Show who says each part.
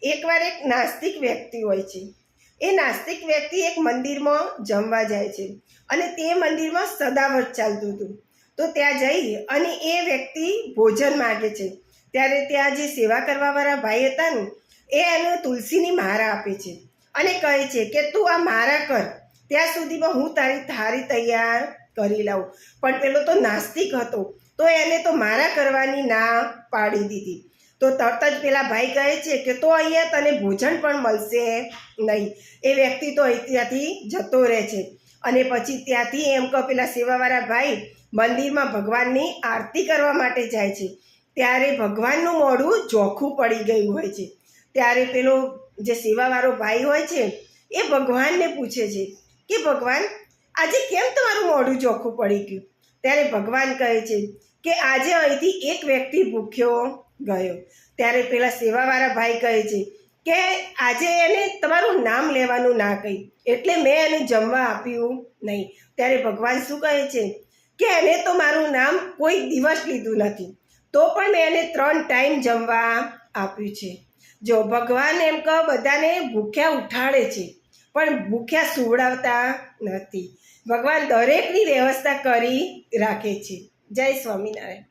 Speaker 1: એકવાર એક નાસ્તિક વ્યક્તિ હોય છે. એ નાસ્તિક વ્યક્તિ એક મંદિરમાં જમવા જાય છે અને તે મંદિરમાં સદાવ્રત ચાલતું હતું. તો ત્યાં જઈ અને એ વ્યક્તિ ભોજન માગે છે ત્યારે ત્યાં જે સેવા કરવાવાળા ભાઈ હતા ને એ એને તુલસીની માળા આપે છે અને કહે છે કે તું આ માળા કર, ત્યાં સુધીમાં હું તારી થાળી તૈયાર કરી લાવું. પણ પેલો તો નાસ્તિક હતો તો એને તો માળા કરવાની ના પાડી દીધી. તો તરત જ પેલા ભાઈ કહે છે કે તો અહીંયા તને ભોજન પણ મળશે નહીં. એ વ્યક્તિ તો ત્યાંથી જતો રહે છે અને પછી ત્યાંથી એમ કહો પેલા સેવાવાળા ભાઈ મંદિરમાં ભગવાનની આરતી કરવા માટે જાય છે. ત્યારે ભગવાનનું મોઢું ચોખ્ખું પડી ગયું હોય છે. ત્યારે પેલો જે સેવાવાળો ભાઈ હોય છે એ ભગવાનને પૂછે છે કે ભગવાન આજે કેમ તમારું મોઢું ચોખ્ખું પડી ગયું? ત્યારે ભગવાન કહે છે કે આજે અહીંથી એક વ્યક્તિ ભૂખ્યો ગયો. ત્યારે પેલા સેવાવાળા ભાઈ કહે છે કે આજે એને તમારું નામ લેવાનું ના કહી એટલે મેં એને જમવા આપ્યું નહીં. ત્યારે ભગવાન શું કહે છે કે એને તો મારું નામ કોઈ દિવસ લીધું નથી તો પણ મેં એને 3 ટાઈમ જમવા આપ્યું છે. જો ભગવાન એમ કહો બધાને ભૂખ્યા ઉઠાડે છે પણ ભૂખ્યા સુવડાવતા નથી. ભગવાન દરેકની વ્યવસ્થા કરી રાખે છે. જય સ્વામિનારાયણ.